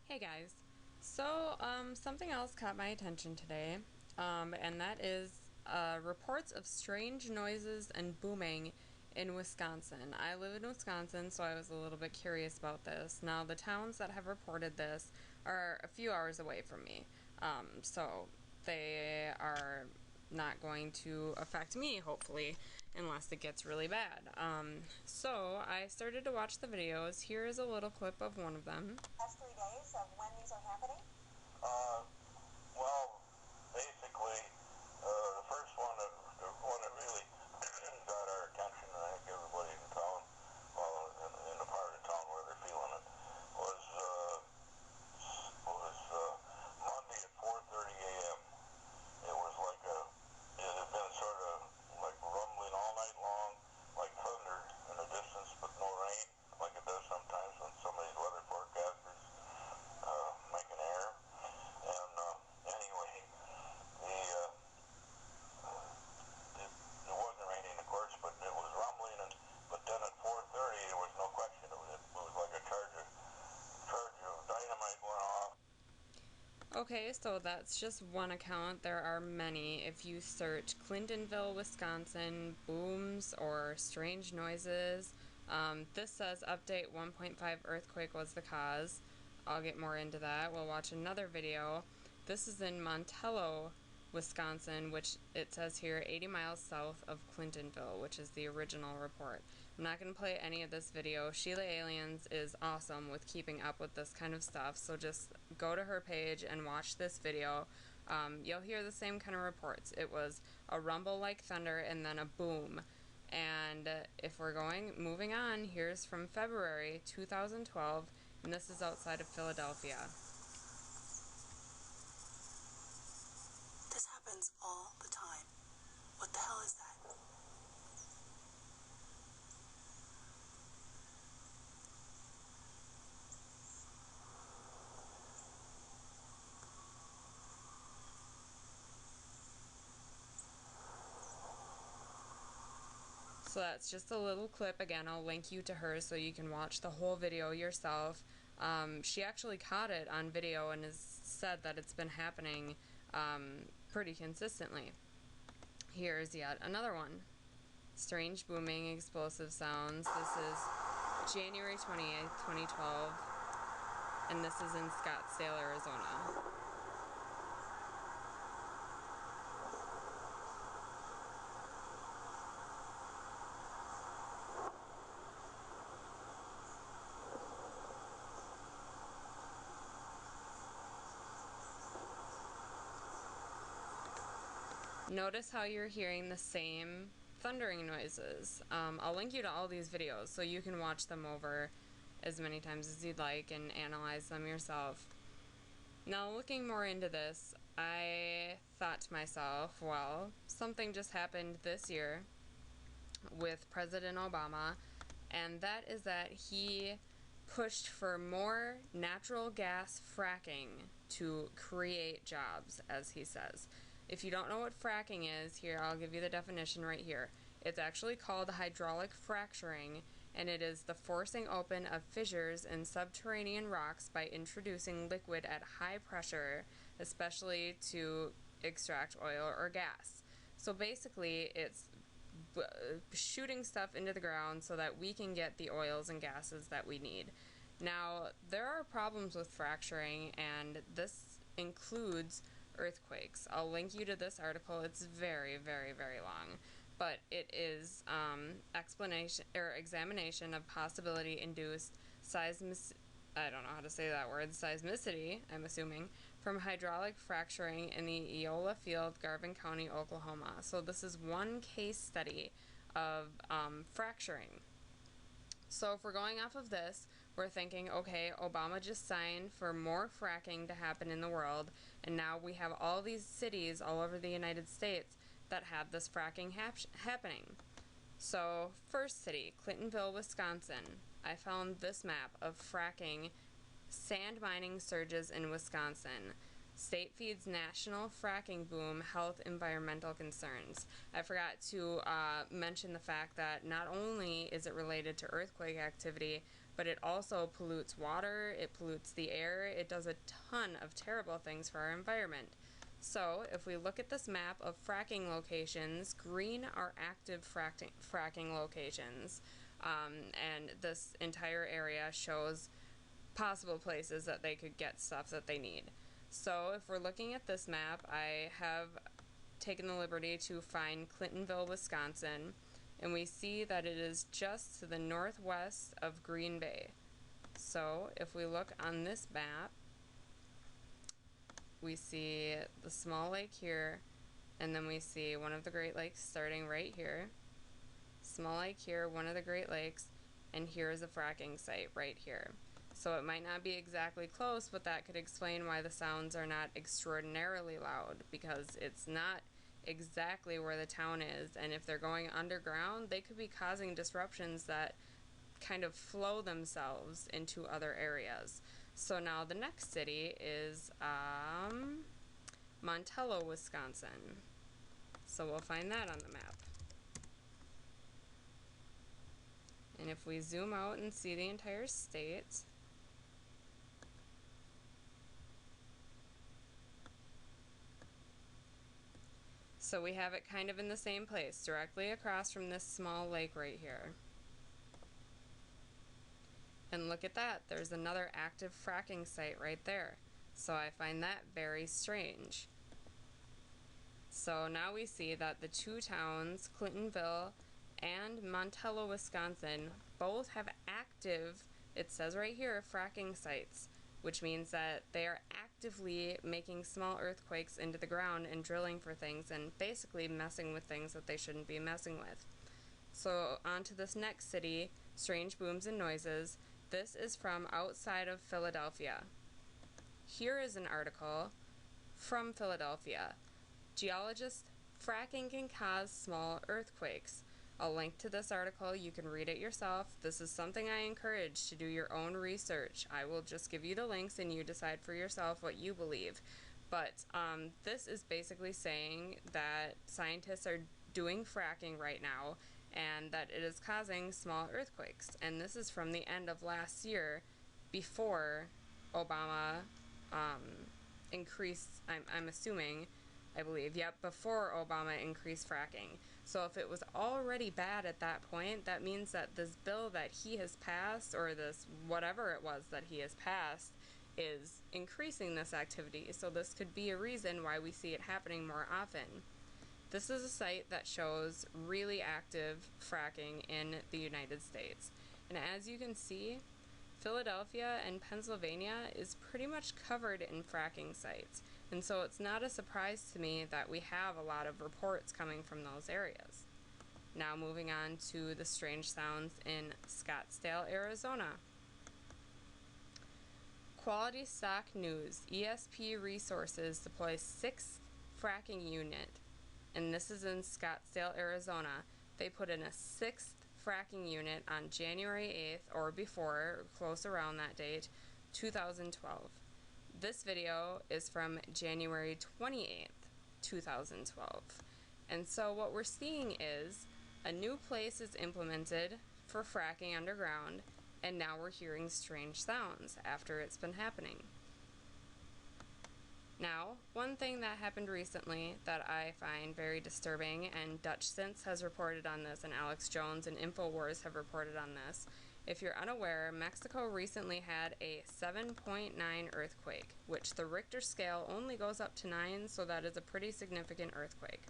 Hey guys, so something else caught my attention today, and that is reports of strange noises and booming in Wisconsin. I live in Wisconsin, so I was a little bit curious about this. Now, the towns that have reported this are a few hours away from me, so they are not going to affect me, hopefully, unless it gets really bad. So I started to watch the videos. Here is a little clip of one of them. Last 3 days of when these are happening? Well, basically, the first one that really got our attention, and I think everybody in town, well, in the part of town where they're feeling it, was Monday at 4:30 a.m. It was like it had been sort of like rumbling all night long, like thunder in the distance, but no rain, like it does sometimes when some of these weather forecasters make an error. And anyway, it wasn't raining, of course, but it was rumbling. But then at 4:30, there was no question. It was like a charge of dynamite going off. Okay, so that's just one account. There are many. If you search Clintonville, Wisconsin, booms or strange noises, this says Update 1.5 Earthquake was the cause. I'll get more into that. We'll watch another video. This is in Montello, Wisconsin, which it says here 80 miles south of Clintonville, which is the original report. I'm not going to play any of this video. Sheilaaliens is awesome with keeping up with this kind of stuff, so just go to her page and watch this video. You'll hear the same kind of reports. It was a rumble like thunder and then a boom. And if we're moving on, here's from February 2012, and this is outside of Philadelphia. This happens all the time. What the hell is that? So that's just a little clip. Again, I'll link you to her so you can watch the whole video yourself. She actually caught it on video and has said that it's been happening pretty consistently. Here's yet another one. Strange booming, explosive sounds. This is January 28th, 2012, and this is in Scottsdale, Arizona. Notice how you're hearing the same thundering noises. I'll link you to all these videos so you can watch them over as many times as you'd like and analyze them yourself. Now, looking more into this, I thought to myself, well, something just happened this year with President Obama, and that is that he pushed for more natural gas fracking to create jobs, as he says. If you don't know what fracking is, here, I'll give you the definition right here. It's actually called hydraulic fracturing, and it is the forcing open of fissures in subterranean rocks by introducing liquid at high pressure, especially to extract oil or gas. So basically, it's shooting stuff into the ground so that we can get the oils and gases that we need. Now, there are problems with fracturing, and this includes earthquakes. I'll link you to this article. It's very, very, very long, but it is examination of possibility induced I don't know how to say that word, seismicity, I'm assuming, from hydraulic fracturing in the Eola field, Garvin County, Oklahoma. So this is one case study of fracturing. So if we're going off of this, we're thinking, okay, Obama just signed for more fracking to happen in the world, and now we have all these cities all over the United States that have this fracking happening. So, first city, Clintonville, Wisconsin. I found this map of fracking sand mining surges in Wisconsin. State feeds national fracking boom, health, environmental concerns. I forgot to mention the fact that not only is it related to earthquake activity, but it also pollutes water, it pollutes the air, it does a ton of terrible things for our environment. So if we look at this map of fracking locations, green are active fracking locations, and this entire area shows possible places that they could get stuff that they need. So if we're looking at this map, I have taken the liberty to find Clintonville, Wisconsin, and we see that it is just to the northwest of Green Bay. So if we look on this map, we see the small lake here, and then we see one of the Great Lakes starting right here. Small lake here, one of the Great Lakes, and here is a fracking site right here. So it might not be exactly close, but that could explain why the sounds are not extraordinarily loud, because it's not exactly where the town is, and if they're going underground, they could be causing disruptions that kind of flow themselves into other areas. So now the next city is Montello, Wisconsin. So we'll find that on the map. And if we zoom out and see the entire state, so we have it kind of in the same place, directly across from this small lake right here. And look at that, there's another active fracking site right there. So I find that very strange. So now we see that the two towns, Clintonville and Montello, Wisconsin, both have active, it says right here, fracking sites, which means that they are actively making small earthquakes into the ground and drilling for things and basically messing with things that they shouldn't be messing with. So on to this next city, Strange Booms and Noises. This is from outside of Philadelphia. Here is an article from Philadelphia. Geologists, fracking can cause small earthquakes. I'll link to this article. You can read it yourself. This is something I encourage to do your own research. I will just give you the links and you decide for yourself what you believe. But this is basically saying that scientists are doing fracking right now and that it is causing small earthquakes. And this is from the end of last year, before Obama increased, I'm assuming, I believe, yep, before Obama increased fracking. So if it was already bad at that point, that means that this bill that he has passed, or this whatever it was that he has passed, is increasing this activity. So this could be a reason why we see it happening more often. This is a site that shows really active fracking in the United States. And as you can see, Philadelphia and Pennsylvania is pretty much covered in fracking sites. And so it's not a surprise to me that we have a lot of reports coming from those areas. Now moving on to the strange sounds in Scottsdale, Arizona. Quality Stock News, ESP Resources deploys 6th fracking unit, and this is in Scottsdale, Arizona. They put in a 6th fracking unit on January 8th, or before, close around that date, 2012. This video is from January 28th, 2012. And so what we're seeing is a new place is implemented for fracking underground, and now we're hearing strange sounds after it's been happening. Now, one thing that happened recently that I find very disturbing, and Dutch Sense has reported on this, and Alex Jones and InfoWars have reported on this. If you're unaware, Mexico recently had a 7.9 earthquake, which the Richter scale only goes up to 9, so that is a pretty significant earthquake.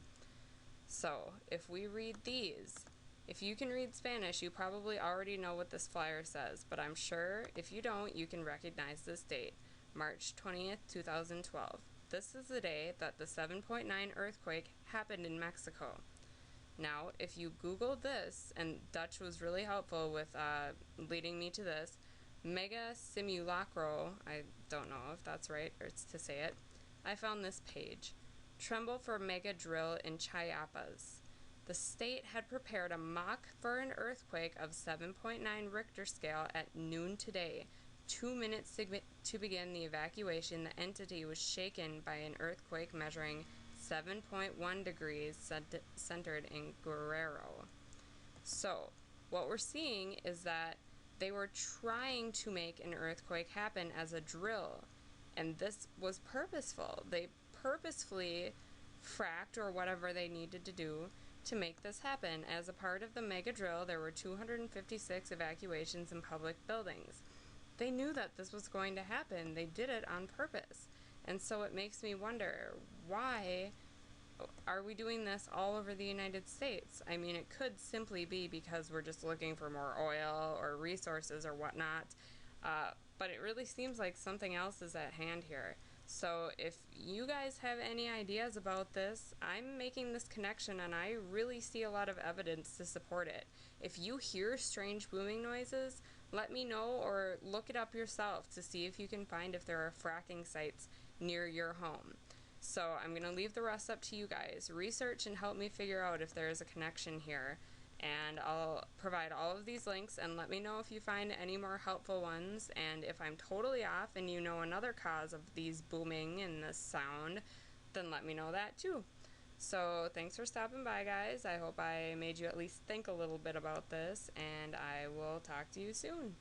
So, if we read these, if you can read Spanish, you probably already know what this flyer says, but I'm sure if you don't, you can recognize this date, March 20th, 2012. This is the day that the 7.9 earthquake happened in Mexico. Now, if you Google this, and Dutch was really helpful with leading me to this, Mega Simulacro, I don't know if that's right or to say it, I found this page. Tremble for mega drill in Chiapas. The state had prepared a mock for an earthquake of 7.9 Richter scale at noon today. 2 minutes to begin the evacuation, the entity was shaken by an earthquake measuring 7.1 degrees centered in Guerrero. So, what we're seeing is that They were trying to make an earthquake happen as a drill, and this was purposeful. They purposefully fracked or whatever they needed to do to make this happen. As a part of the mega drill, there were 256 evacuations in public buildings. They knew that this was going to happen. They did it on purpose. And so it makes me wonder, why are we doing this all over the United States? I mean, it could simply be because we're just looking for more oil or resources or whatnot, but it really seems like something else is at hand here. So if you guys have any ideas about this, I'm making this connection and I really see a lot of evidence to support it. If you hear strange booming noises, let me know or look it up yourself to see if you can find if there are fracking sites near your home. So I'm going to leave the rest up to you guys. Research and help me figure out if there is a connection here. And I'll provide all of these links and let me know if you find any more helpful ones. And if I'm totally off and you know another cause of these booming and this sound, then let me know that too. So thanks for stopping by, guys. I hope I made you at least think a little bit about this, and I will talk to you soon.